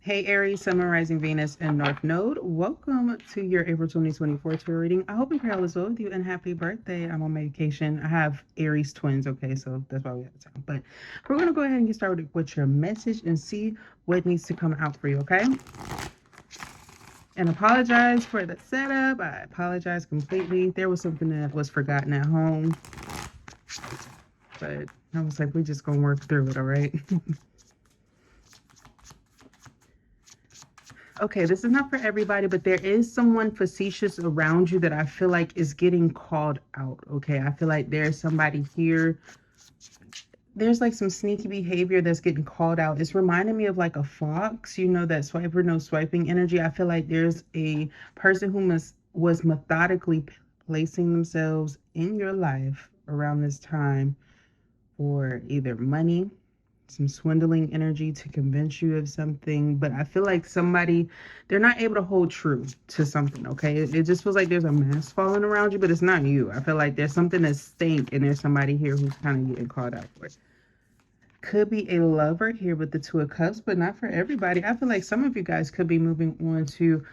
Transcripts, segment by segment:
Hey Aries, Sun, Rising, Venus, and North Node. Welcome to your April 2024 tarot reading. I hope and pray all is well with you and happy birthday. I'm on medication. I have Aries twins, okay, so that's why we have time. But we're going to go ahead and get started with your message and see what needs to come out for you, okay? And apologize for the setup. I apologize completely. There was something that was forgotten at home, but I was like, we're just going to work through it, all right? Okay, this is not for everybody, but there is someone facetious around you that I feel like is getting called out. Okay, I feel like there's somebody here. There's like some sneaky behavior that's getting called out. It's reminding me of like a fox, you know, that swiper no swiping energy. I feel like there's a person who was methodically placing themselves in your life around this time for either money, some swindling energy to convince you of something. But I feel like they're not able to hold true to something, okay? It just feels like there's a mask falling around you, but it's not you. I feel like there's something that stink, and there's somebody here who's kind of getting called out for it. Could be a lover here with the Two of Cups, but not for everybody. I feel like some of you guys could be moving on to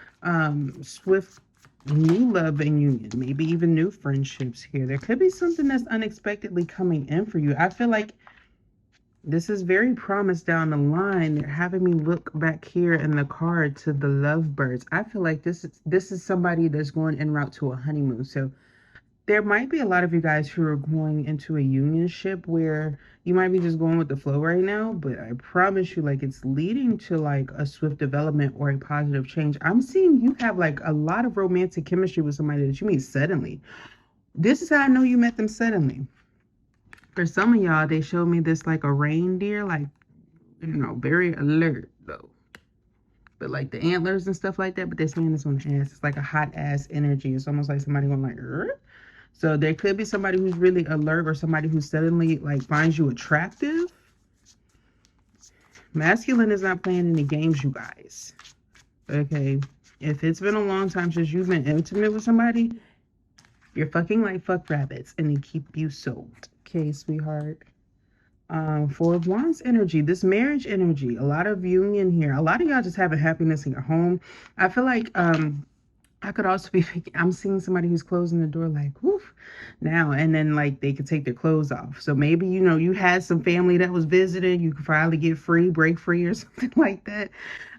swift new love and union, maybe even new friendships here. There could be something that's unexpectedly coming in for you. I feel like this is very promised down the line. They're having me look back here in the card to the lovebirds. I feel like this is somebody that's going en route to a honeymoon. So there might be a lot of you guys who are going into a unionship where you might be just going with the flow right now, but I promise you, like, it's leading to like a swift development or a positive change. I'm seeing you have like a lot of romantic chemistry with somebody that you meet suddenly. This is how I know you met them suddenly. For some of y'all, they showed me this like a reindeer, like, you know, very alert though. But like the antlers and stuff like that, but they're saying this on the ass. It's like a hot ass energy. It's almost like somebody going like, "Er?" So there could be somebody who's really alert or somebody who suddenly like finds you attractive. Masculine is not playing any games, you guys. Okay. If it's been a long time since you've been intimate with somebody, you're fucking like fuck rabbits and they keep you sold. Okay, sweetheart. Four of Wands energy, this marriage energy, a lot of union here. A lot of y'all just having happiness in your home. I feel like I could also be I'm seeing somebody who's closing the door like woof now, and then like they could take their clothes off. So maybe, you know, you had some family that was visiting, you could finally get free, break free or something like that.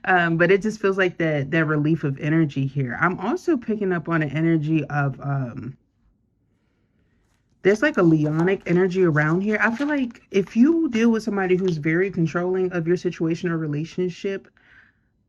But it just feels like that relief of energy here. I'm also picking up on an energy of there's like a Leonic energy around here. I feel like if you deal with somebody who's very controlling of your situation or relationship,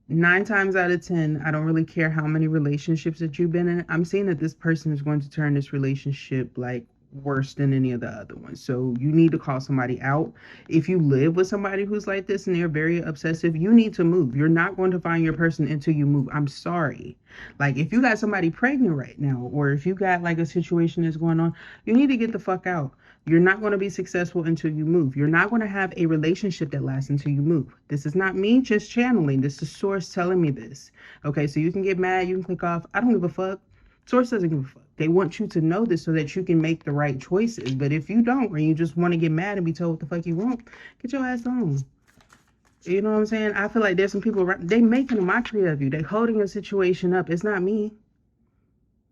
9 times out of 10, I don't really care how many relationships that you've been in. I'm seeing that this person is going to turn this relationship like worse than any of the other ones. So you need to call somebody out. If you live with somebody who's like this and they're very obsessive, you need to move. You're not going to find your person until you move. I'm sorry. Like if you got somebody pregnant right now, or if you got like a situation that's going on, you need to get the fuck out. You're not going to be successful until you move. You're not going to have a relationship that lasts until you move. This is not me just channeling. This is Source telling me this. Okay, so you can get mad, you can click off. I don't give a fuck. Source doesn't give a fuck. They want you to know this so that you can make the right choices. But if you don't, or you just want to get mad and be told what the fuck you want, get your ass on. You know what I'm saying? I feel like there's some people around, they making a mockery of you. They holding your situation up. It's not me.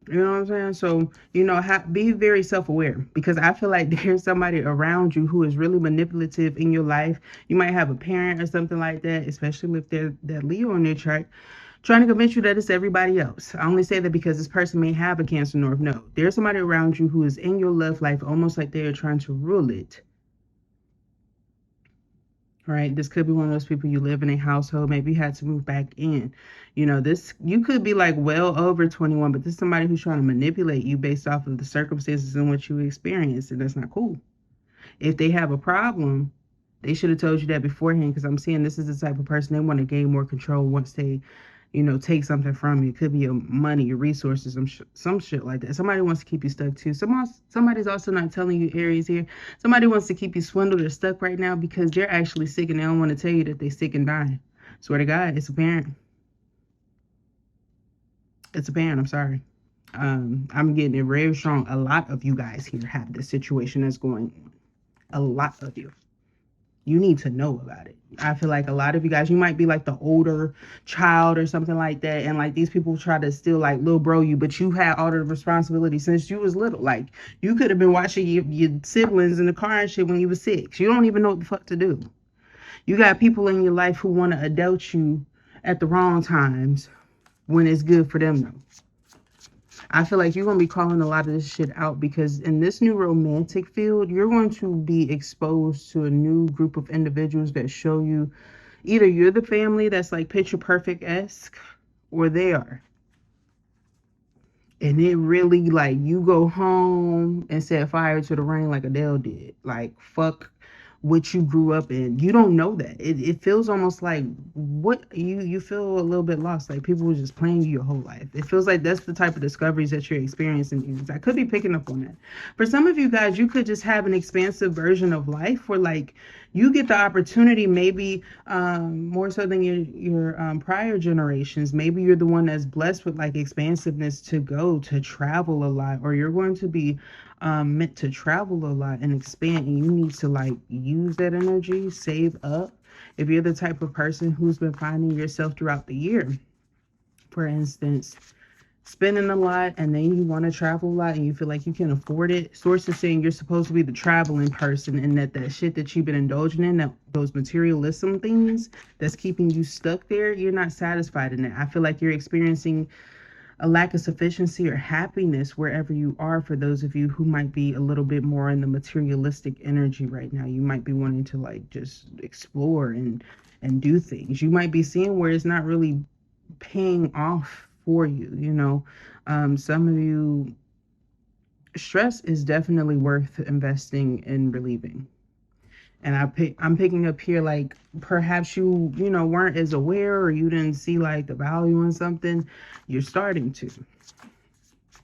You know what I'm saying? So, you know, be very self-aware, because I feel like there's somebody around you who is really manipulative in your life. You might have a parent or something like that, especially if they're that Leo on their chart, trying to convince you that it's everybody else. I only say that because this person may have a Cancer North Node. There's somebody around you who is in your love life almost like they are trying to rule it. Right, this could be one of those people you live in a household, maybe you had to move back in. You know, this, you could be like well over 21, but this is somebody who's trying to manipulate you based off of the circumstances in which you experienced, and that's not cool. If they have a problem, they should have told you that beforehand, because I'm seeing this is the type of person, they want to gain more control once they, you know, take something from you. It could be your money, your resources, some shit like that. Somebody wants to keep you stuck too. Somebody's also not telling you, Aries here. Somebody wants to keep you swindled or stuck right now because they're actually sick and they don't want to tell you that they're sick and dying. Swear to God, it's apparent. It's apparent. I'm sorry. I'm getting it very strong. A lot of you guys here have this situation that's going on. A lot of you. You need to know about it. I feel like a lot of you guys, you might be like the older child or something like that, and like these people try to still like little bro you, but you had all the responsibility since you was little. Like you could have been watching your siblings in the car and shit when you was 6. You don't even know what the fuck to do. You got people in your life who want to adult you at the wrong times when it's good for them though. I feel like you're going to be calling a lot of this shit out because in this new romantic field, you're going to be exposed to a new group of individuals that show you either you're the family that's like picture perfect-esque or they are. And it really like you go home and set fire to the rain like Adele did. Like fuck what you grew up in. You don't know that. It feels almost like what you feel a little bit lost. Like people were just playing you your whole life. It feels like that's the type of discoveries that you're experiencing. I could be picking up on that. For some of you guys, you could just have an expansive version of life where like you get the opportunity, maybe more so than your prior generations. Maybe you're the one that's blessed with like expansiveness to go to travel a lot, or you're going to be meant to travel a lot and expand, and you need to like use that energy, save up. If you're the type of person who's been finding yourself throughout the year, for instance, spending a lot and then you want to travel a lot and you feel like you can afford it. Sources saying you're supposed to be the traveling person and that shit that you've been indulging in, that those materialism things that's keeping you stuck there, you're not satisfied in it. I feel like you're experiencing a lack of sufficiency or happiness wherever you are. For those of you who might be a little bit more in the materialistic energy right now, you might be wanting to like just explore and do things. You might be seeing where it's not really paying off for you, you know. Some of you, stress is definitely worth investing in relieving. And I'm picking up here like perhaps you know weren't as aware, or you didn't see like the value in something. You're starting to,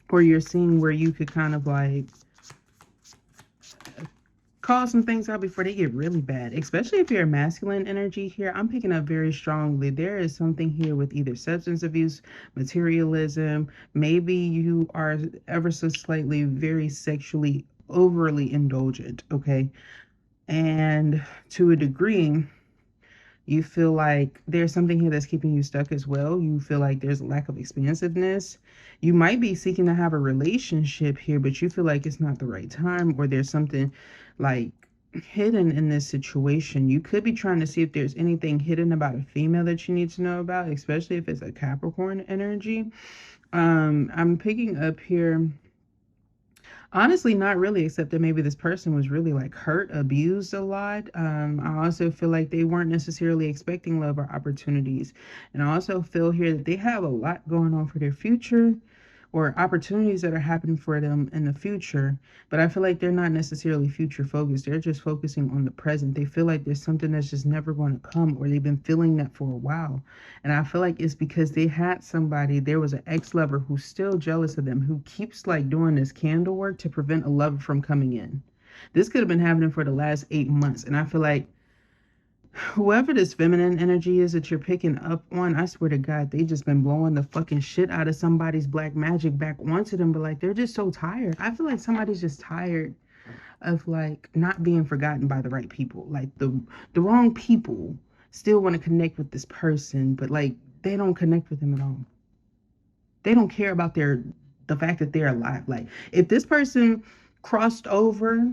or you're seeing where you could kind of like call some things out before they get really bad, especially if you're a masculine energy here. I'm picking up very strongly. There is something here with either substance abuse, materialism. Maybe you are ever so slightly very sexually overly indulgent, okay? And to a degree, you feel like there's something here that's keeping you stuck as well. You feel like there's a lack of expansiveness. You might be seeking to have a relationship here, but you feel like it's not the right time, or there's something like hidden in this situation. You could be trying to see if there's anything hidden about a female that you need to know about, especially if it's a Capricorn energy. I'm picking up here. Honestly, not really, except that maybe this person was really like hurt, abused a lot. I also feel like they weren't necessarily expecting love or opportunities. And I also feel here that they have a lot going on for their future, or opportunities that are happening for them in the future. But I feel like they're not necessarily future focused. They're just focusing on the present. They feel like there's something that's just never going to come, or they've been feeling that for a while. And I feel like it's because they had somebody, there was an ex-lover who's still jealous of them, who keeps like doing this candle work to prevent a lover from coming in. This could have been happening for the last 8 months. And I feel like whoever this feminine energy is that you're picking up on, I swear to God, they just been blowing the fucking shit out of somebody's black magic back onto them. But like, they're just so tired. I feel like somebody's just tired of like not being forgotten by the right people. Like the wrong people still want to connect with this person, but like they don't connect with them at all. They don't care about the fact that they're alive. Like if this person crossed over,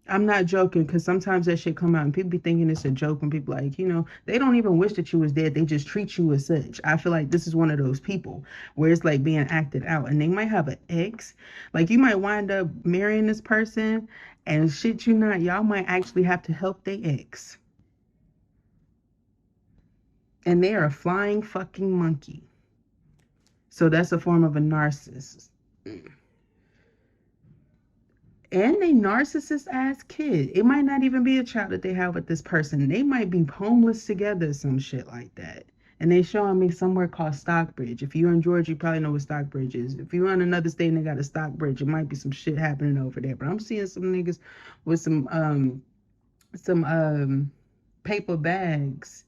I'm not joking, because sometimes that shit come out and people be thinking it's a joke when people like, you know, they don't even wish that you was dead. They just treat you as such. I feel like this is one of those people where it's like being acted out, and they might have an ex. Like you might wind up marrying this person and shit you not, y'all might actually have to help their ex. And they are a flying fucking monkey. So that's a form of a narcissist. And a narcissist ass kid. It might not even be a child that they have with this person. They might be homeless together, some shit like that. And they showing me somewhere called Stockbridge. If you're in Georgia, you probably know what Stockbridge is. If you're in another state and they got a Stockbridge, it might be some shit happening over there. But I'm seeing some niggas with some paper bags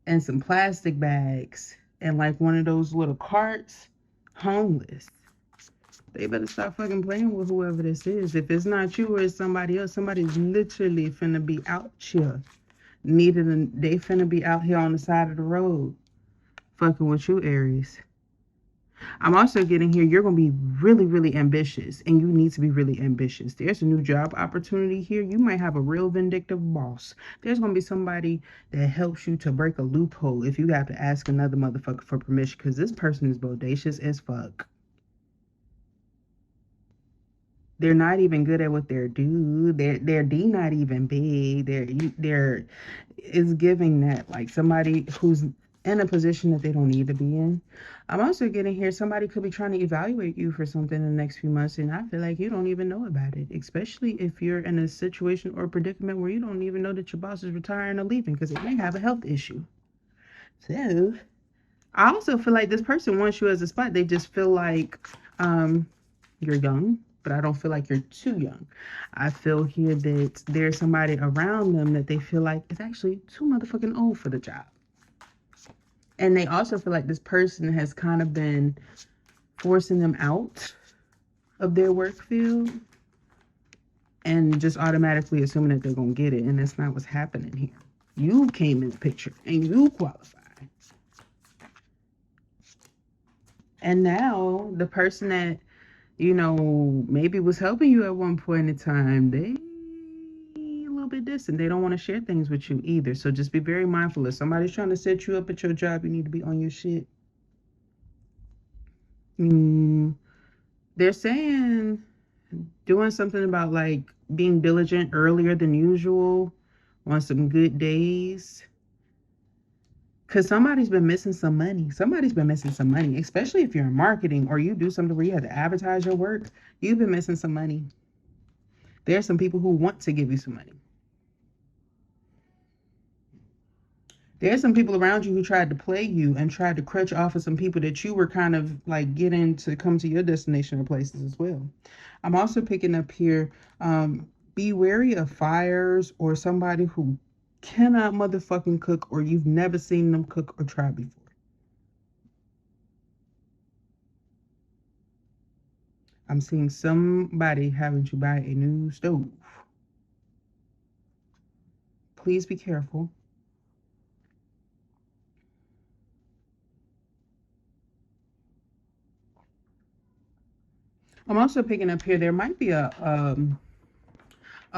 and some plastic bags and like one of those little carts, homeless. They better stop fucking playing with whoever this is. If it's not you or it's somebody else, somebody's literally finna be out here. They finna be out here on the side of the road fucking with you, Aries. I'm also getting here, you're going to be really, really ambitious, and you need to be really ambitious. There's a new job opportunity here. You might have a real vindictive boss. There's going to be somebody that helps you to break a loophole if you have to ask another motherfucker for permission, because this person is bodacious as fuck. They're not even good at what they're do. Their D not even big. They're is giving that like somebody who's in a position that they don't need to be in. I'm also getting here somebody could be trying to evaluate you for something in the next few months, and I feel like you don't even know about it, especially if you're in a situation or a predicament where you don't even know that your boss is retiring or leaving because it may have a health issue. So I also feel like this person wants you as a spot. They just feel like you're young, but I don't feel like you're too young. I feel here that there's somebody around them that they feel like is actually too motherfucking old for the job. And they also feel like this person has kind of been forcing them out of their work field and just automatically assuming that they're going to get it. And that's not what's happening here. You came in the picture and you qualify. And now the person that, maybe was helping you at one point in time, they a little bit distant. They don't want to share things with you either. So just be very mindful. If somebody's trying to set you up at your job, you need to be on your shit. They're saying doing something about like being diligent earlier than usual on some good days. Because somebody's been missing some money. Somebody's been missing some money, especially if you're in marketing or you do something where you have to advertise your work. You've been missing some money. There's some people who want to give you some money. There's some people around you who tried to play you and tried to crutch off of some people that you were kind of like getting to come to your destination or places as well. I'm also picking up here, be wary of fires or somebody who cannot motherfucking cook or you've never seen them cook or try before. I'm seeing somebody having to buy a new stove. Please be careful. I'm also picking up here, there might be a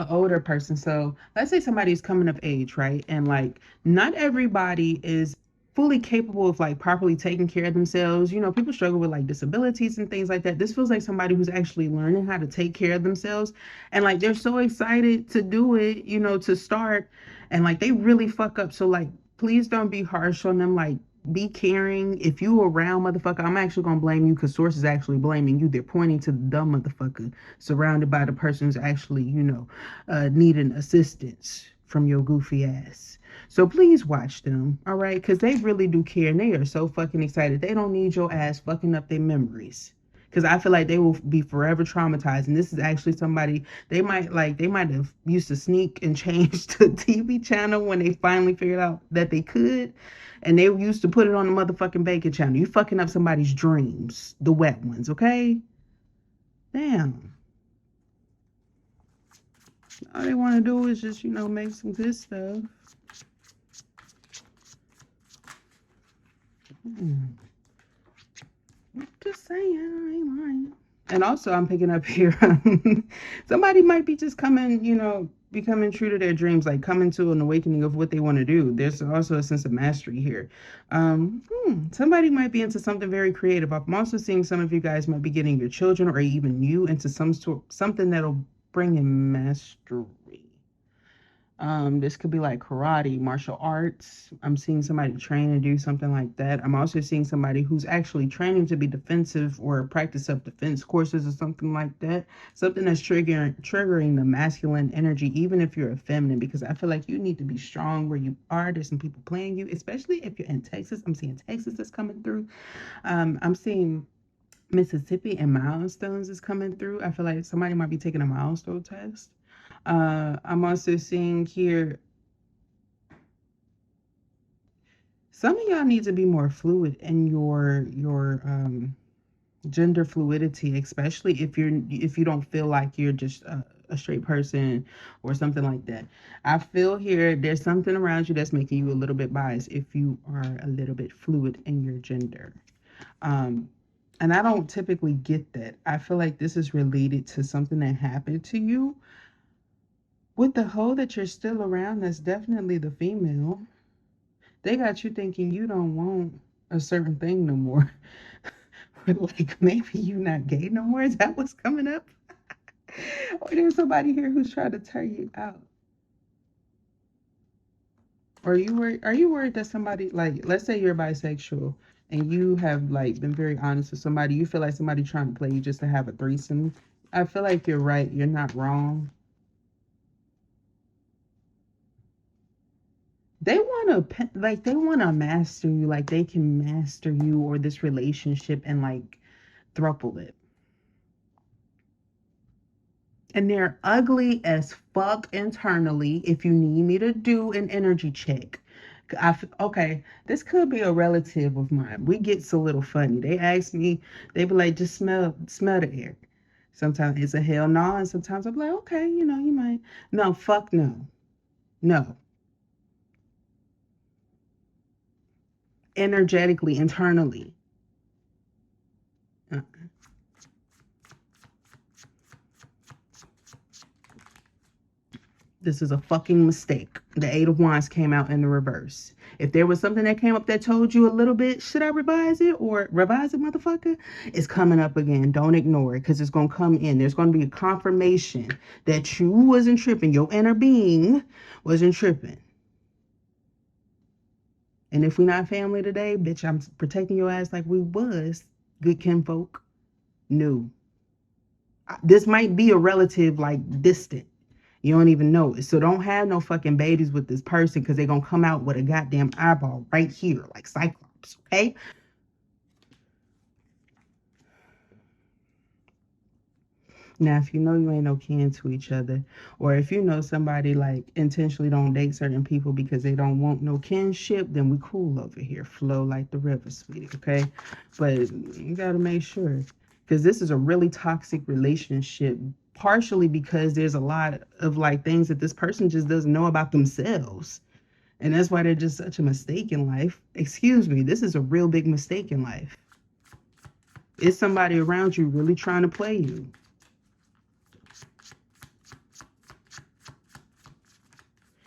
older person. So let's say somebody's coming of age, right? And like not everybody is fully capable of like properly taking care of themselves. People struggle with like disabilities and things like that. This feels like somebody who's actually learning how to take care of themselves. And like they're so excited to do it, to start. And like they really fuck up. So like please don't be harsh on them. Like be caring. If you around motherfucker, I'm actually gonna blame you because source is actually blaming you. They're pointing to the dumb motherfucker surrounded by the person who's actually, needing assistance from your goofy ass. So please watch them, all right? Because they really do care and they are so fucking excited. They don't need your ass fucking up their memories. Because I feel like they will be forever traumatized. And this is actually somebody they might have used to sneak and change the TV channel when they finally figured out that they could. And they used to put it on the motherfucking Bacon channel. You fucking up somebody's dreams, the wet ones, okay? Damn. All they want to do is just, make some good stuff. Just saying, I ain't lying. And also, I'm picking up here, somebody might be just coming, becoming true to their dreams, like coming to an awakening of what they want to do. There's also a sense of mastery here. Somebody might be into something very creative. I'm also seeing some of you guys might be getting your children or even you into something that'll bring in mastery. This could be like karate, martial arts. I'm seeing somebody train to do something like that. I'm also seeing somebody who's actually training to be defensive or practice self-defense courses or something like that. Something that's triggering the masculine energy, even if you're a feminine, because I feel like you need to be strong where you are. There's some people playing you, especially if you're in Texas. I'm seeing Texas that's coming through. I'm seeing Mississippi and milestones is coming through. I feel like somebody might be taking a milestone test. I'm also seeing here some of y'all need to be more fluid in your Gender fluidity, especially if you don't feel like you're just a straight person or something like that. I feel here there's something around you that's making you a little bit biased if you are a little bit fluid in your gender. Um, and I don't typically get that. I feel like this is related to something that happened to you. With the hoe that you're still around, that's definitely the female. They got you thinking you don't want a certain thing no more. Like maybe you not gay no more. Is that what's coming up? Or there's somebody here who's trying to turn you out. Or are you worried that somebody, like, let's say you're bisexual and you have like been very honest with somebody, you feel like somebody trying to play you just to have a threesome. I feel like you're right. You're not wrong. They want to like they want to master you, like they can master you or this relationship and like thruple it. And they're ugly as fuck internally. If you need me to do an energy check, okay, this could be a relative of mine. We get a little funny. They ask me, they be like, just smell the air. Sometimes it's a hell no, and sometimes I'm like, okay, you might. No, fuck no, no. Energetically, internally. Uh, This is a fucking mistake. The Eight of Wands came out in the reverse. If there was something that came up that told you a little bit, should I revise it or revise it, motherfucker? It's coming up again. Don't ignore it because it's going to come in. There's going to be a confirmation that you wasn't tripping. Your inner being wasn't tripping. And if we not family today, bitch, I'm protecting your ass like we was. Good kinfolk. No. This might be a relative like distant. You don't even know it. So don't have no fucking babies with this person because they're going to come out with a goddamn eyeball right here, like Cyclops, okay? Now, if you know you ain't no kin to each other, or if you know somebody like intentionally don't date certain people because they don't want no kinship, then we cool over here. Flow like the river, sweetie, okay? But you got to make sure because this is a really toxic relationship, partially because there's a lot of like things that this person just doesn't know about themselves. And that's why they're just such a mistake in life. Excuse me, this is a real big mistake in life. It's somebody around you really trying to play you.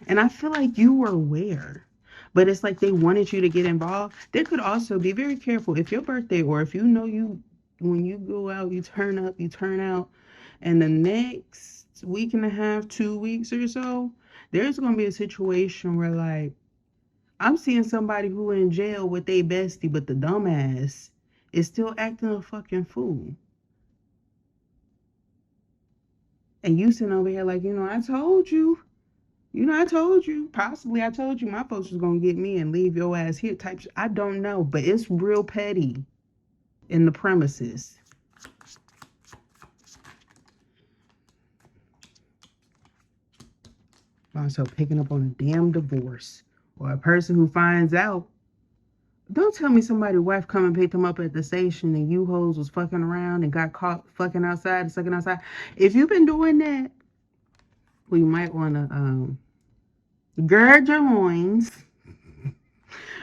And I feel like you were aware, but it's like they wanted you to get involved. There could also be very careful if your birthday or if you know you, when you go out, you turn up, you turn out, and the next week and a half, 2 weeks or so, there's going to be a situation where like, I'm seeing somebody who in jail with their bestie, but the dumbass is still acting a fucking fool. And you sitting over here like, I told you. I told you. Possibly I told you my folks was gonna get me and leave your ass here type shit. I don't know, but it's real petty in the premises. Also picking up on a damn divorce or a person who finds out. Don't tell me somebody's wife come and picked them up at the station and you hoes was fucking around and got caught fucking outside and sucking outside. If you've been doing that, well, you might want to gird your loins.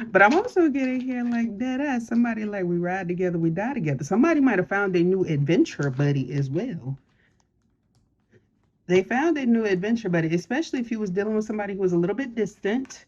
But I'm also getting here like dead ass. Somebody like we ride together, we die together. Somebody might have found a new adventure buddy as well. They found a new adventure buddy, especially if you was dealing with somebody who was a little bit distant.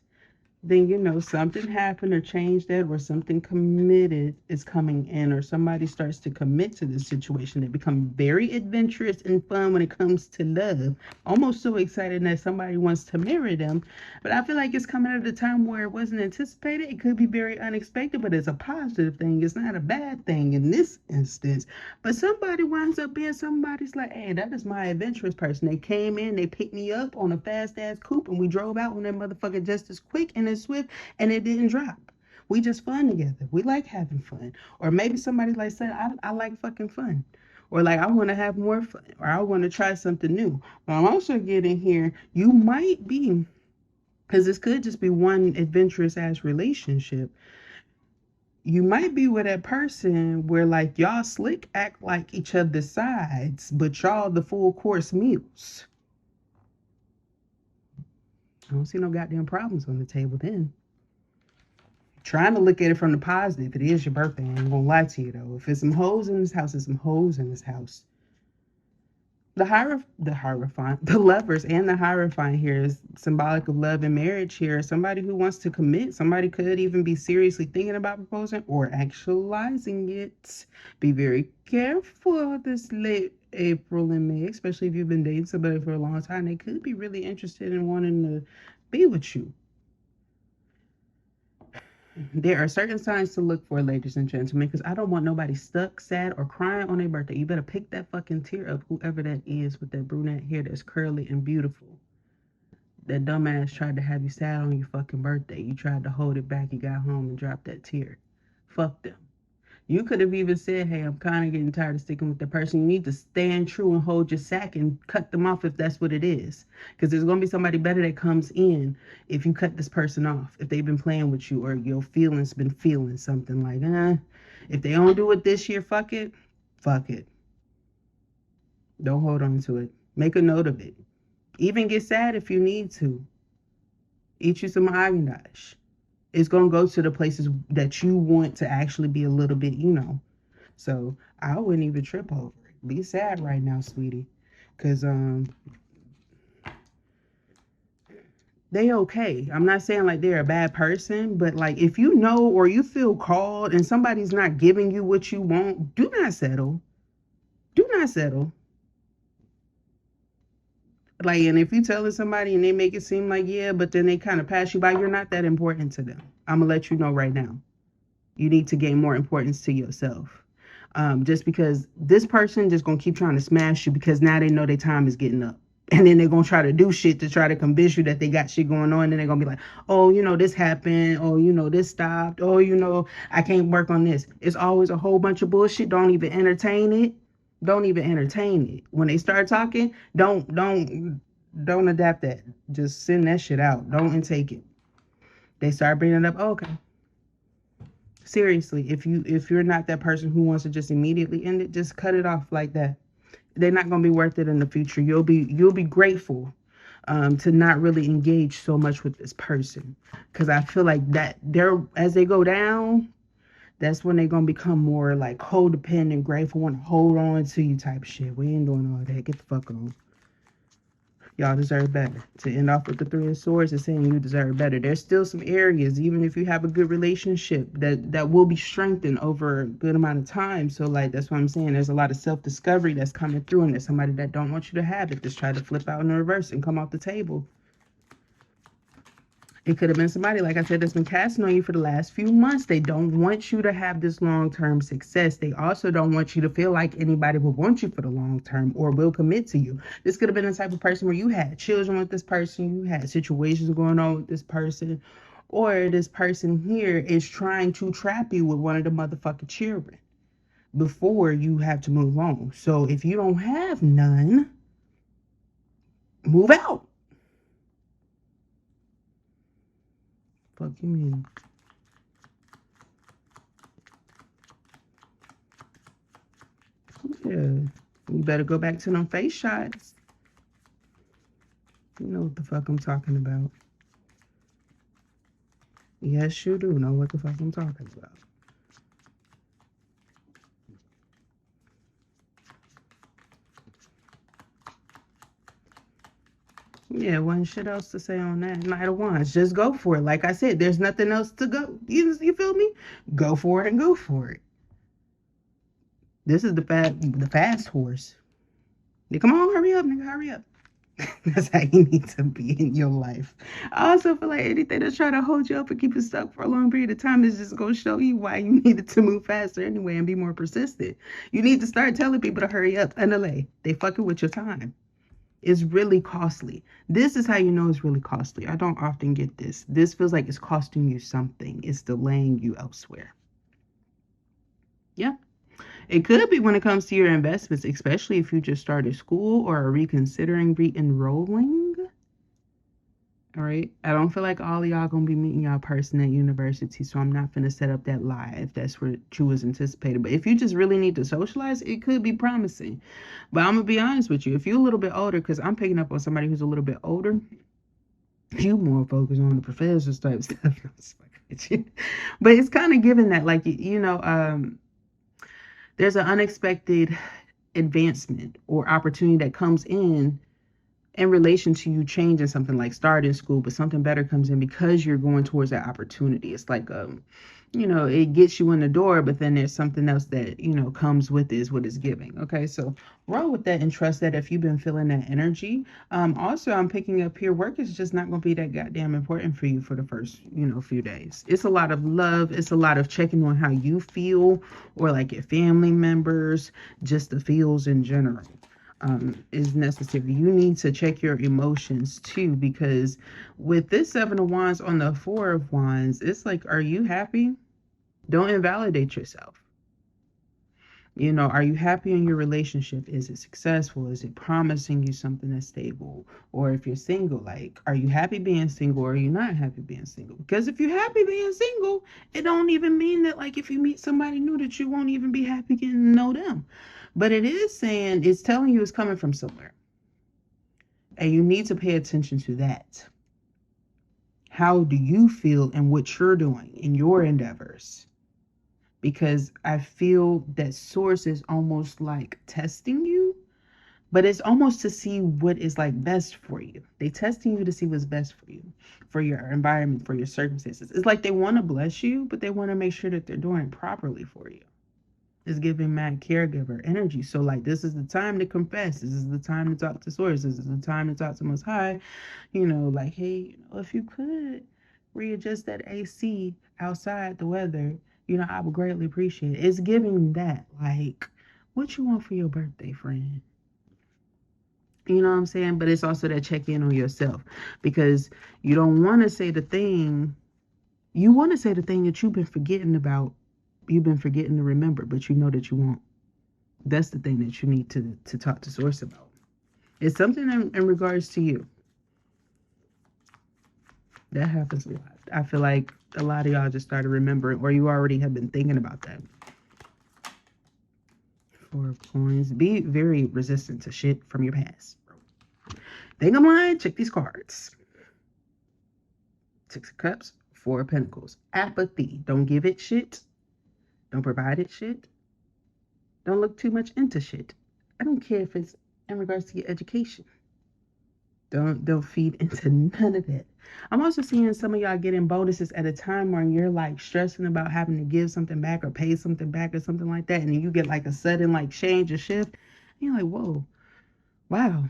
Then something happened or changed that, or something committed is coming in, or somebody starts to commit to this situation. They become very adventurous and fun when it comes to love, almost so excited that somebody wants to marry them. But I feel like it's coming at a time where it wasn't anticipated. It could be very unexpected, but it's a positive thing. It's not a bad thing in this instance. But somebody winds up being somebody's like, hey, that is my adventurous person. They came in, they picked me up on a fast ass coupe, and we drove out on that motherfucker just as quick and as swift, and it didn't drop. We just fun together. We like having fun. Or maybe somebody's like saying, I like fucking fun. Or like I want to have more fun. Or I want to try something new. But I'm also getting here, you might be, because this could just be one adventurous ass relationship. You might be with that person where like y'all slick act like each other's sides, but y'all the full course meals. I don't see no goddamn problems on the table then. Trying to look at it from the positive. It is your birthday. I ain't gonna lie to you though. If it's some hoes in this house, there's some hoes in this house. The lovers and the Hierophant here is symbolic of love and marriage here. Somebody who wants to commit, somebody could even be seriously thinking about proposing or actualizing it. Be very careful this late April and May, especially if you've been dating somebody for a long time. They could be really interested in wanting to be with you. There are certain signs to look for, ladies and gentlemen, because I don't want nobody stuck, sad, or crying on their birthday. You better pick that fucking tear up, whoever that is with that brunette hair that's curly and beautiful. That dumbass tried to have you sad on your fucking birthday. You tried to hold it back. You got home and dropped that tear. Fuck them. You could have even said, hey, I'm kind of getting tired of sticking with the person. You need to stand true and hold your sack and cut them off if that's what it is. Because there's going to be somebody better that comes in if you cut this person off. If they've been playing with you or your feelings been feeling something like, if they don't do it this year, fuck it. Fuck it. Don't hold on to it. Make a note of it. Even get sad if you need to. Eat you some Haagen-Dazs. It's going to go to the places that you want to actually be a little bit, So I wouldn't even trip over it. Be sad right now, sweetie. Because they okay. I'm not saying like they're a bad person, but like if you know or you feel called and somebody's not giving you what you want, do not settle. Do not settle. Like, and if you telling somebody and they make it seem like, yeah, but then they kind of pass you by, you're not that important to them. I'm gonna let you know right now. You need to gain more importance to yourself. Just because this person just gonna keep trying to smash you because now they know their time is getting up. And then they're gonna try to do shit to try to convince you that they got shit going on. And they're gonna be like, oh, this happened. Oh, this stopped. Oh, I can't work on this. It's always a whole bunch of bullshit. Don't even entertain it. Don't even entertain it. When they start talking, don't adapt that. Just send that shit out. Don't intake it. They start bringing it up. Oh, okay. Seriously, if you're not that person who wants to just immediately end it, just cut it off like that. They're not going to be worth it in the future. You'll be grateful to not really engage so much with this person, because I feel like that as they go down, that's when they're going to become more like codependent, grateful, want to hold on to you type shit. We ain't doing all that. Get the fuck on. Y'all deserve better. To end off with the Three of Swords is saying you deserve better. There's still some areas, even if you have a good relationship, that will be strengthened over a good amount of time. So like that's what I'm saying. There's a lot of self-discovery that's coming through, and there's somebody that don't want you to have it. Just try to flip out in the reverse and come off the table. It could have been somebody, like I said, that's been casting on you for the last few months. They don't want you to have this long-term success. They also don't want you to feel like anybody will want you for the long term or will commit to you. This could have been the type of person where you had children with this person, you had situations going on with this person, or this person here is trying to trap you with one of the motherfucking children before you have to move on. So if you don't have none, move out. Fuck you mean? Yeah, you better go back to them face shots. You know what the fuck I'm talking about. Yes, you do know what the fuck I'm talking about. Yeah, wasn't shit else to say on that. Knight of Wands, just go for it. Like I said, there's nothing else to go. You feel me? Go for it and go for it. This is the fast horse. Come on, hurry up, nigga, hurry up. That's how you need to be in your life. I also feel like anything that's trying to hold you up and keep you stuck for a long period of time is just going to show you why you needed to move faster anyway and be more persistent. You need to start telling people to hurry up and delay. They fucking with your time. It's really costly. This is how you know it's really costly. I don't often get this. This feels like it's costing you something. It's delaying you elsewhere. Yeah. It could be when it comes to your investments, especially if you just started school or are reconsidering re-enrolling. All right. I don't feel like all of y'all gonna be meeting y'all person at university, so I'm not gonna set up that lie if that's what you was anticipating. But if you just really need to socialize, it could be promising. But I'm gonna be honest with you. If you're a little bit older, because I'm picking up on somebody who's a little bit older, you more focused on the professors type stuff. I'm just fucking with you. But it's kind of given that, like, there's an unexpected advancement or opportunity that comes in relation to you changing something like starting school, but something better comes in because you're going towards that opportunity. It's like, it gets you in the door, but then there's something else that, comes with it is what it's giving. Okay. So roll with that and trust that if you've been feeling that energy. Also, I'm picking up here, work is just not going to be that goddamn important for you for the first, few days. It's a lot of love. It's a lot of checking on how you feel or like your family members, just the feels in general. Is necessary. You need to check your emotions too, because with this Seven of Wands on the Four of Wands, it's like, are you happy? Don't invalidate yourself. Are you happy in your relationship? Is it successful? Is it promising you something that's stable? Or if you're single, like, are you happy being single or are you not happy being single? Because if you're happy being single, it don't even mean that, like, if you meet somebody new that you won't even be happy getting to know them. But it is saying, it's telling you it's coming from somewhere. And you need to pay attention to that. How do you feel in what you're doing in your endeavors? Because I feel that source is almost like testing you, but it's almost to see what is like best for you. They testing you to see what's best for you, for your environment, for your circumstances. It's like they want to bless you, but they want to make sure that they're doing it properly for you. It's giving mad caregiver energy. So like, this is the time to confess. This is the time to talk to source. This is the time to talk to Most High. Like, hey, if you could readjust that AC outside the weather, I would greatly appreciate it. It's giving that, like, what you want for your birthday, friend? You know what I'm saying? But it's also that check in on yourself, because you don't want to say the thing, you want to say the thing that you've been forgetting about, you've been forgetting to remember, but you know that you won't. That's the thing that you need to talk to source about. It's something in regards to you. That happens a lot. I feel like a lot of y'all just started remembering, or you already have been thinking about that. Four of Coins. Be very resistant to shit from your past. Think I'm lying? Check these cards. Six of Cups, Four of Pentacles. Apathy. Don't give it shit. Don't provide it shit. Don't look too much into shit. I don't care if it's in regards to your education. Don't feed into none of that. I'm also seeing some of y'all getting bonuses at a time where you're like stressing about having to give something back or pay something back or something like that, and then you get like a sudden like change or shift. And you're like, whoa, wow,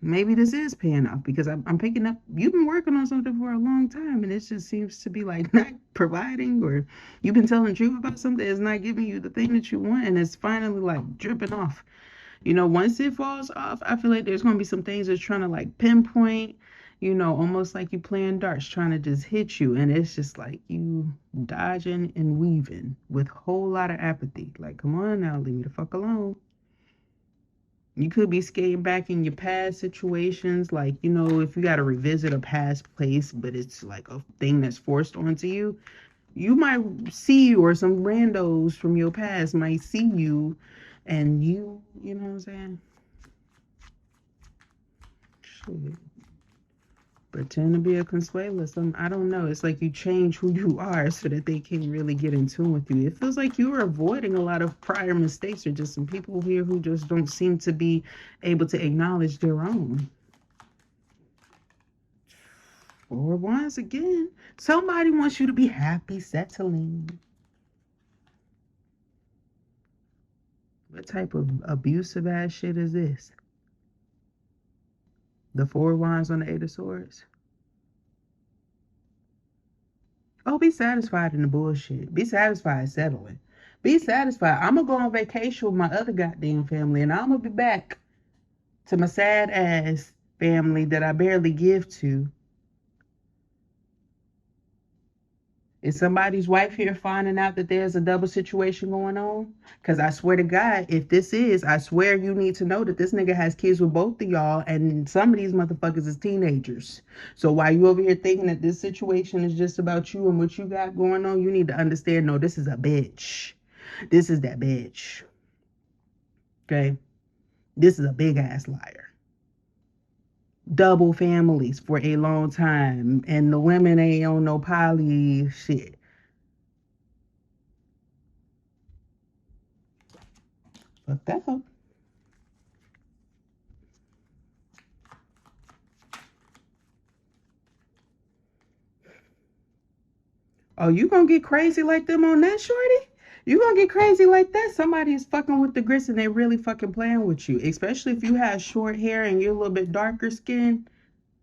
maybe this is paying off, because I'm picking up. You've been working on something for a long time, and it just seems to be like not providing, or you've been telling the truth about something that's not giving you the thing that you want, and it's finally like dripping off. Once it falls off, I feel like there's going to be some things that's trying to like pinpoint, almost like you playing darts, trying to just hit you. And it's just like you dodging and weaving with a whole lot of apathy. Like, come on now, leave me the fuck alone. You could be skating back in your past situations. Like, if you got to revisit a past place, but it's like a thing that's forced onto you, you might see, or some randos from your past might see you, and you know what I'm saying? Shit. Pretend to be a Consuela. I don't know. It's like you change who you are so that they can really get in tune with you. It feels like you are avoiding a lot of prior mistakes, or just some people here who just don't seem to be able to acknowledge their own. Or once again, somebody wants you to be happy, settling. What type of abusive ass shit is this? The Four of Wands on the Eight of Swords. Oh, be satisfied in the bullshit. Be satisfied settling. Be satisfied. I'm going to go on vacation with my other goddamn family, and I'm going to be back to my sad ass family that I barely give to. Is somebody's wife here finding out that there's a double situation going on? Because I swear to God, if this is, I swear you need to know that this nigga has kids with both of y'all, and some of these motherfuckers is teenagers. So while you over here thinking that this situation is just about you and what you got going on, you need to understand, no, this is a bitch. This is that bitch. Okay? This is a big ass liar. Double families for a long time, and the women ain't on no poly shit. Fuck that hoe. Oh, you gonna get crazy like them on that, shorty? You gonna get crazy like that? Somebody is fucking with the grits and they really fucking playing with you. Especially if you have short hair and you're a little bit darker skin.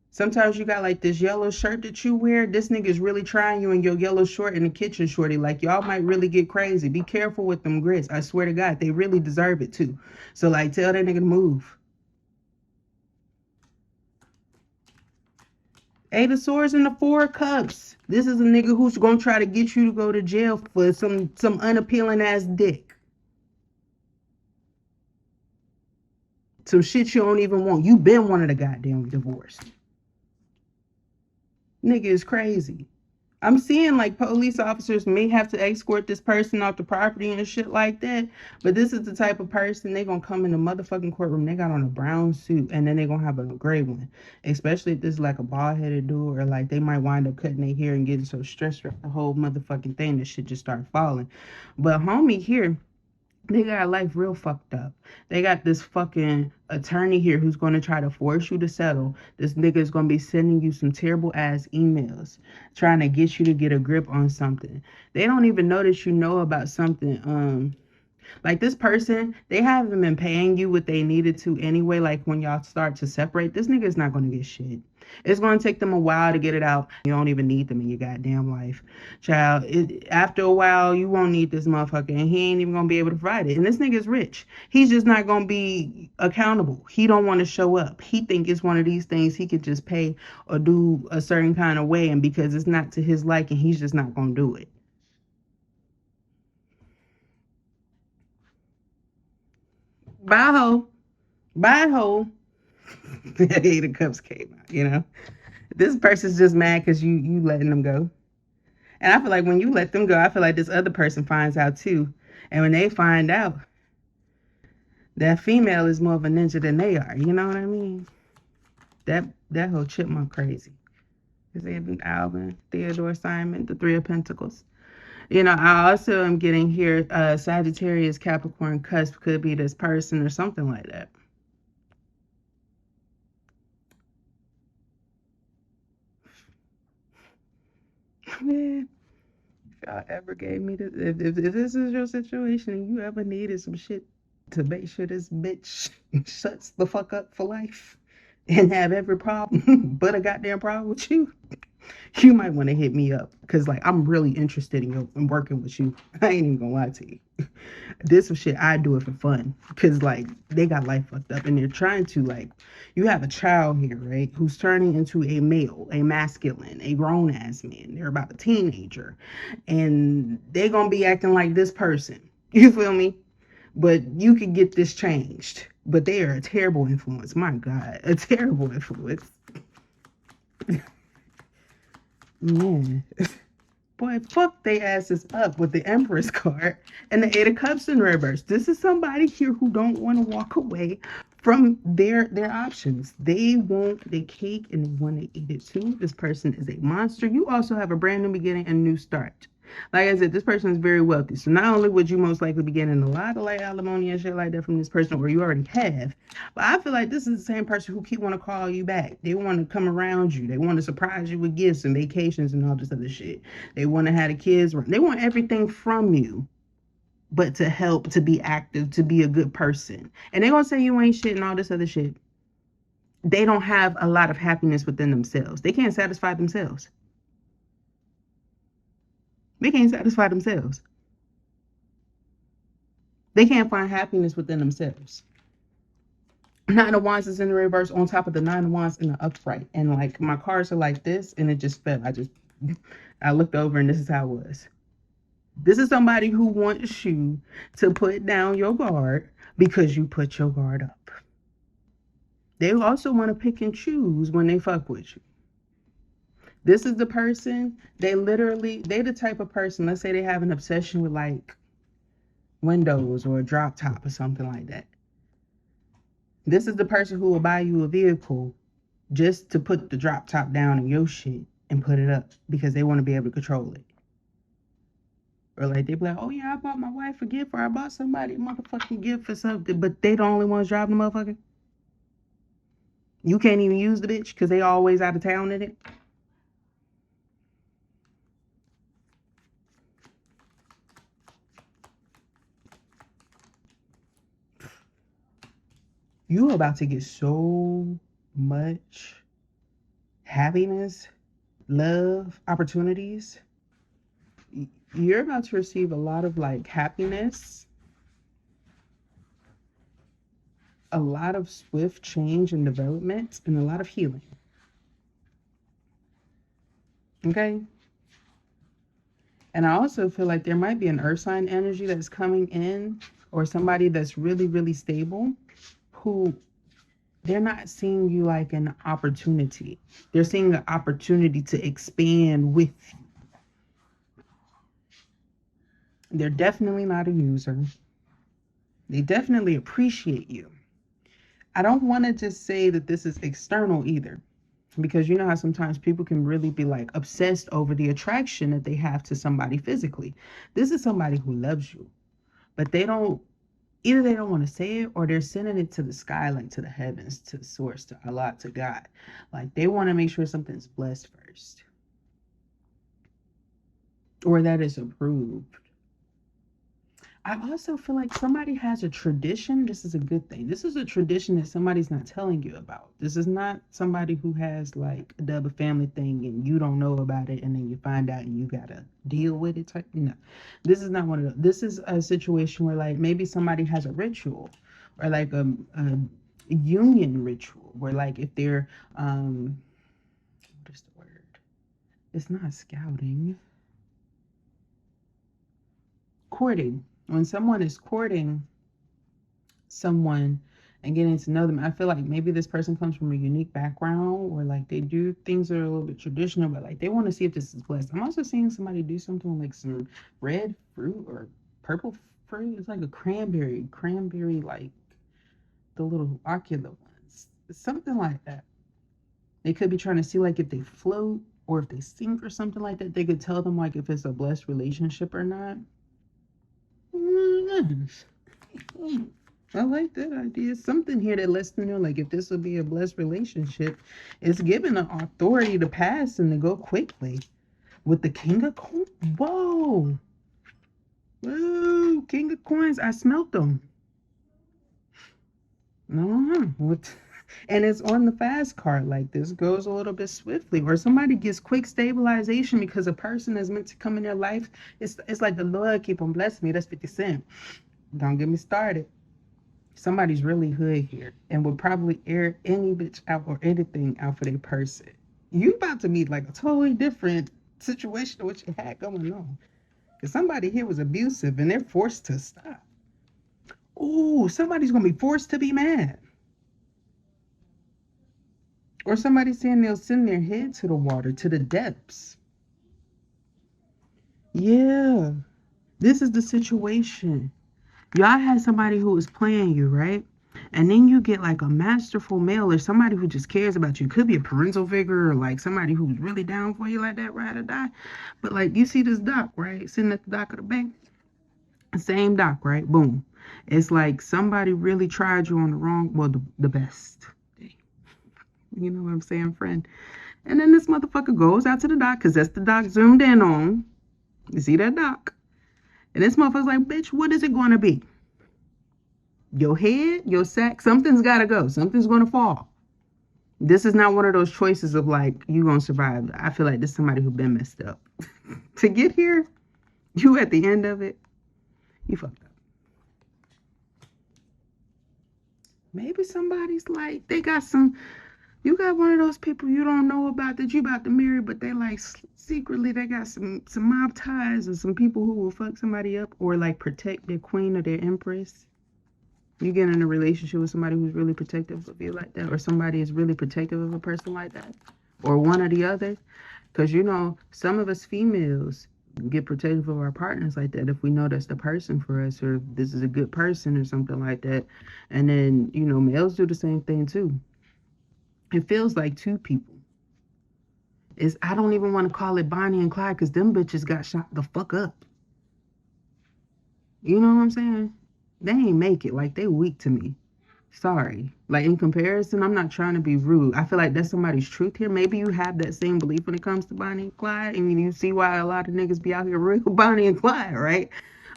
Sometimes you got like this yellow shirt that you wear. This nigga's really trying you in your yellow short in the kitchen, shorty. Like, y'all might really get crazy. Be careful with them grits. I swear to God, they really deserve it too. So, like, tell that nigga to move. Eight of Swords and the Four of Cups. This is a nigga who's gonna try to get you to go to jail for some unappealing ass dick. Some shit you don't even want. You been wanting a goddamn divorce. Nigga is crazy. I'm seeing like police officers may have to escort this person off the property and shit like that. But this is the type of person they gonna come in the motherfucking courtroom. They got on a brown suit and then they gonna have a gray one. Especially if this is like a bald headed dude, or like they might wind up cutting their hair and getting so stressed the whole motherfucking thing that shit just start falling. But homie here, they got life real fucked up. They got this fucking attorney here who's going to try to force you to settle. This nigga is going to be sending you some terrible ass emails trying to get you to get a grip on something. They don't even know that you know about something. Like this person, they haven't been paying you what they needed to anyway. Like when y'all start to separate, this nigga is not going to get shit. It's going to take them a while to get it out. You don't even need them in your goddamn life. Child, after a while, you won't need this motherfucker, and he ain't even going to be able to provide it. And this nigga's rich. He's just not going to be accountable. He don't want to show up. He think it's one of these things he could just pay or do a certain kind of way, and because it's not to his liking, he's just not going to do it. Bye, ho. Bye, ho. The Eight of Cups came out, you know? This person's just mad because you letting them go. And I feel like when you let them go, I feel like this other person finds out too. And when they find out, that female is more of a ninja than they are. You know what I mean? That whole chipmunk crazy. Is it Alvin, Theodore, Simon, the Three of Pentacles? You know, I also am getting here Sagittarius, Capricorn, cusp could be this person or something like that. Man, if y'all ever gave me this, if this is your situation and you ever needed some shit to make sure this bitch shuts the fuck up for life and have every problem but a goddamn problem with you, you might want to hit me up because like I'm really interested in working with you. I ain't even gonna lie to you. This some shit I do it for fun because like they got life fucked up and they're trying to like, you have a child here, right, who's turning into a male, a masculine, a grown ass man. They're about a teenager and they gonna be acting like this person. You feel me? But you could get this changed. But they are a terrible influence. My God, a terrible influence. Man. Boy, fuck they asses up with the Empress card and the Eight of Cups in reverse. This is somebody here who don't want to walk away from their options. They want the cake and they want to eat it too. This person is a monster. You also have a brand new beginning and new start. Like I said, this person is very wealthy. So not only would you most likely be getting a lot of like alimony and shit like that from this person, or you already have, but I feel like this is the same person who keep want to call you back. They want to come around you. They want to surprise you with gifts and vacations and all this other shit. They want to have the kids. They want everything from you, but to help, to be active, to be a good person. And they're going to say you ain't shit and all this other shit. They don't have a lot of happiness within themselves. They can't satisfy themselves. They can't satisfy themselves. They can't find happiness within themselves. Nine of Wands is in the reverse on top of the Nine of Wands in the upright. And like my cards are like this and it just fell. I just I looked over and this is how it was. This is somebody who wants you to put down your guard because you put your guard up. They also want to pick and choose when they fuck with you. This is the person, they the type of person, let's say they have an obsession with like windows or a drop top or something like that. This is the person who will buy you a vehicle just to put the drop top down in your shit and put it up because they want to be able to control it. Or like they be like, oh yeah, I bought my wife a gift, or I bought somebody a motherfucking gift for something, but they the only ones driving the motherfucker. You can't even use the bitch because they always out of town in it. You about to get so much happiness, love, opportunities. You're about to receive a lot of like happiness, a lot of swift change and development, and a lot of healing. Okay? And I also feel like there might be an earth sign energy that's coming in, or somebody that's really, really stable, who they're not seeing you like an opportunity. They're seeing an opportunity to expand with you. They're definitely not a user. They definitely appreciate you. I don't want to just say that this is external either, because you know how sometimes people can really be like obsessed over the attraction that they have to somebody physically. This is somebody who loves you, but either they don't want to say it, or they're sending it to the sky, like to the heavens, to the source, to Allah, to God. Like they want to make sure something's blessed first, or that is approved. I also feel like somebody has a tradition. This is a good thing. This is a tradition that somebody's not telling you about. This is not somebody who has like a double family thing and you don't know about it and then you find out and you gotta deal with it. No, this is not one of those. This is a situation where like maybe somebody has a ritual, or like a union ritual where like if they're what is the word? It's not scouting. Courting. When someone is courting someone and getting to know them, I feel like maybe this person comes from a unique background where like they do things that are a little bit traditional, but like they want to see if this is blessed. I'm also seeing somebody do something with like some red fruit or purple fruit. It's like a cranberry, like the little ocular ones, something like that. They could be trying to see like if they float or if they sink or something like that. They could tell them like if it's a blessed relationship or not. I like that idea. Something here that lets them know, like, if this will be a blessed relationship, it's given an authority to pass and to go quickly. With the King of Coins, whoa, whoa, King of Coins. I smelt them. No, what? And it's on the fast card. Like this goes a little bit swiftly, or somebody gets quick stabilization because a person is meant to come in their life. It's like the Lord keep on blessing me. That's 50 Cent. Don't get me started. Somebody's really hood here and would probably air any bitch out or anything out for their person. You about to meet like a totally different situation to what you had going on. Because somebody here was abusive and they're forced to stop. Ooh, somebody's gonna be forced to be mad. Or somebody saying they'll send their head to the water, to the depths. Yeah, this is the situation. Y'all had somebody who was playing you, right? And then you get like a masterful male or somebody who just cares about you. Could be a parental figure or like somebody who's really down for you like that, ride or die. But like you see this doc, right? Sitting at the dock of the bank. Same doc, right? Boom. It's like somebody really tried you on the wrong, well, the best. You know what I'm saying, friend? And then this motherfucker goes out to the dock, because that's the doc zoomed in on. You see that doc? And this motherfucker's like, bitch, what is it going to be? Your head, your sack, something's got to go. Something's going to fall. This is not one of those choices of like, you going to survive. I feel like this is somebody who's been messed up. To get here, you at the end of it, you fucked up. Maybe somebody's like, they got some You got one of those people you don't know about that you about to marry, but they like secretly they got some mob ties or some people who will fuck somebody up or like protect their queen or their empress. You get in a relationship with somebody who's really protective of you like that, or somebody is really protective of a person like that, or one or the other. Because you know, some of us females get protective of our partners like that if we know that's the person for us, or this is a good person, or something like that. And then you know, males do the same thing too. It feels like two people. Is I don't even want to call it Bonnie and Clyde because them bitches got shot the fuck up. You know what I'm saying? They ain't make it. Like they weak to me. Sorry. Like in comparison, I'm not trying to be rude. I feel like that's somebody's truth here. Maybe you have that same belief when it comes to Bonnie and Clyde, and you see why a lot of niggas be out here real Bonnie and Clyde, right?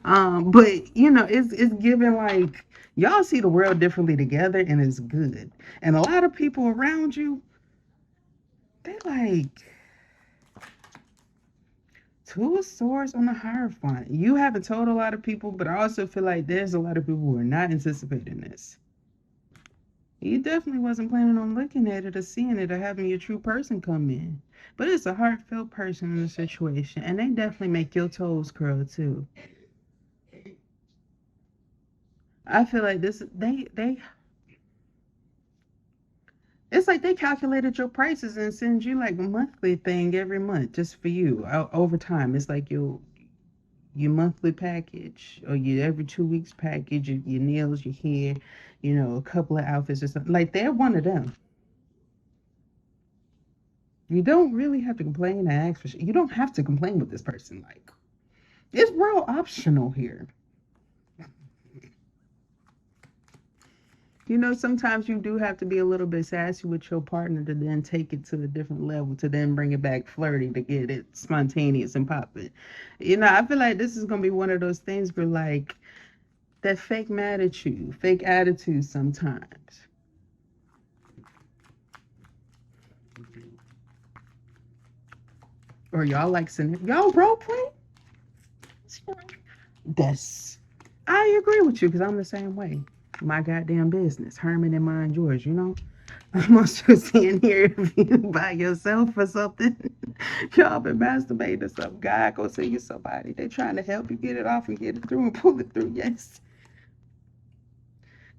But you know, it's given like y'all see the world differently together, and it's good. And a lot of people around you, they like Two of Swords on the Hierophant. You haven't told a lot of people, but I also feel like there's a lot of people who are not anticipating this. You definitely wasn't planning on looking at it or seeing it or having your true person come in. But it's a heartfelt person in the situation, and they definitely make your toes curl too. I feel like this they it's like they calculated your prices and send you like a monthly thing every month just for you over time. It's like your monthly package or your every 2 weeks package, your nails, your hair, you know, a couple of outfits or something. Like they're one of them. You don't really have to complain and ask for shit. You don't have to complain with this person. Like it's real optional here. You know, sometimes you do have to be a little bit sassy with your partner to then take it to a different level, to then bring it back flirty, to get it spontaneous and popping. You know, I feel like this is gonna be one of those things where like that fake attitude sometimes. Or y'all like y'all role play? That's I agree with you because I'm the same way. My goddamn business, Herman and mine, yours. You know, I'm also sitting here if you by yourself or something. Y'all been masturbating or some guy go see you somebody. They trying to help you get it off and get it through and pull it through. Yes.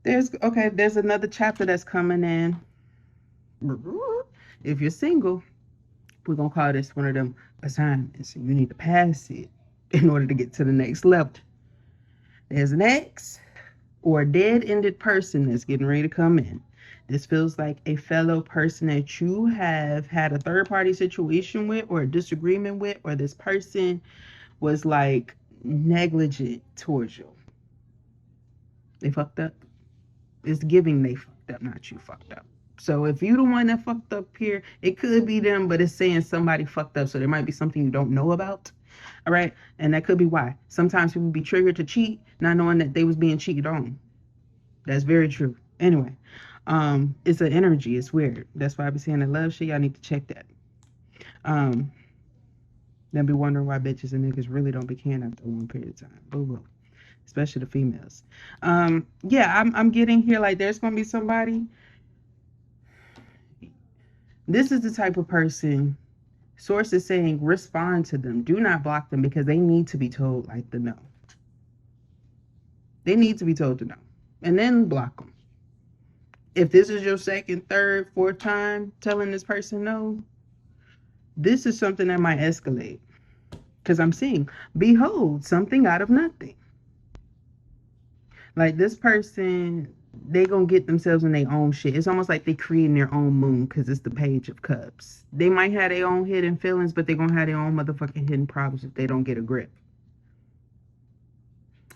There's another chapter that's coming in. If you're single, we're gonna call this one of them assignments. You need to pass it in order to get to the next level. There's an ex or a dead-ended person that's getting ready to come in. This feels like a fellow person that you have had a third-party situation with or a disagreement with, or this person was like negligent towards you. They fucked up. It's giving they fucked up, not you fucked up. So if you the one that fucked up here, it could be them, but it's saying somebody fucked up. So there might be something you don't know about. All right. And that could be why. Sometimes people be triggered to cheat, not knowing that they was being cheated on. That's very true. Anyway, it's an energy. It's weird. That's why I be saying that love shit. Y'all need to check that. Um, then be wondering why bitches and niggas really don't be caring after a long period of time. Boo boo. Especially the females. Yeah, I'm getting here like there's gonna be somebody. This is the type of person. Source is saying respond to them. Do not block them because they need to be told like the no. They need to be told to no, and then block them. If this is your second, third, fourth time telling this person no, this is something that might escalate. Because I'm seeing, behold, something out of nothing. Like this person, they gonna get themselves in their own shit. It's almost like they creating their own moon because it's the Page of Cups. They might have their own hidden feelings, but they're gonna have their own motherfucking hidden problems if they don't get a grip.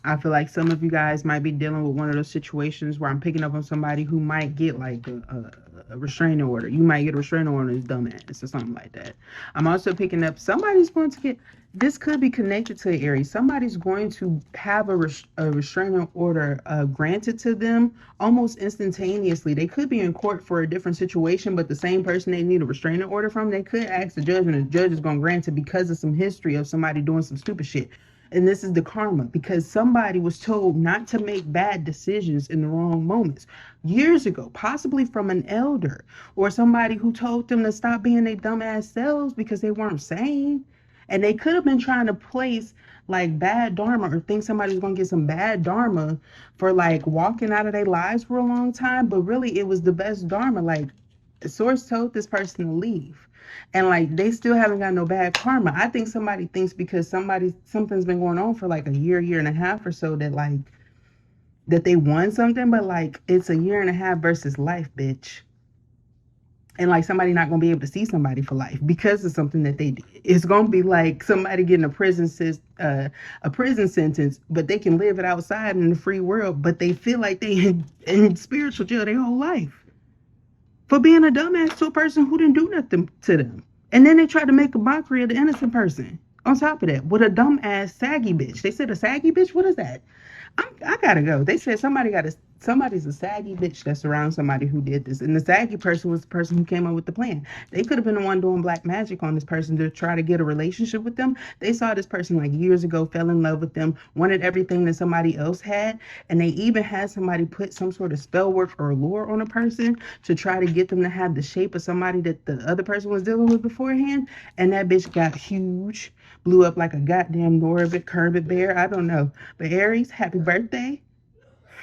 I feel like some of you guys might be dealing with one of those situations where I'm picking up on somebody who might get like a restraining order. You might get a restraining order as dumbass or something like that. I'm also picking up somebody's going to get, this could be connected to Aries. Somebody's going to have a restraining order granted to them almost instantaneously. They could be in court for a different situation, but the same person they need a restraining order from, they could ask the judge, and the judge is going to grant it because of some history of somebody doing some stupid shit. And this is the karma, because somebody was told not to make bad decisions in the wrong moments years ago, possibly from an elder or somebody who told them to stop being their dumbass selves because they weren't sane. And they could have been trying to place like bad dharma or think somebody was going to get some bad dharma for like walking out of their lives for a long time. But really, it was the best dharma. Like, the source told this person to leave. And like they still haven't got no bad karma. I think somebody thinks because something's been going on for like a year and a half or so, that like that they won something, but like it's a year and a half versus life, bitch. And like somebody not gonna be able to see somebody for life because of something that they did. It's gonna be like somebody getting a prison sentence, but they can live it outside in the free world, but they feel like they in spiritual jail their whole life for being a dumbass to a person who didn't do nothing to them. And then they tried to make a mockery of the innocent person. On top of that, with a dumbass saggy bitch. They said a saggy bitch? What is that? I gotta go. They said somebody's a saggy bitch that's around somebody who did this. And the saggy person was the person who came up with the plan. They could have been the one doing black magic on this person to try to get a relationship with them. They saw this person like years ago, fell in love with them, wanted everything that somebody else had. And they even had somebody put some sort of spell work or lure on a person to try to get them to have the shape of somebody that the other person was dealing with beforehand. And that bitch got huge, blew up like a goddamn Norbit Kerbit bear. I don't know. But Aries, happy birthday.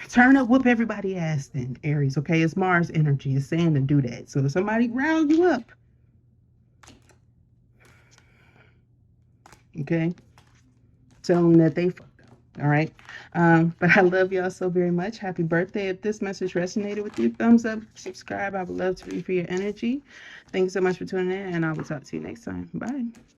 Turn up, whoop everybody ass then, Aries, okay? It's Mars energy. It's saying to do that. So if somebody rile you up, okay, tell them that they fucked up, all right? But I love y'all so very much. Happy birthday. If this message resonated with you, thumbs up, subscribe. I would love to read for your energy. Thanks so much for tuning in, and I will talk to you next time. Bye.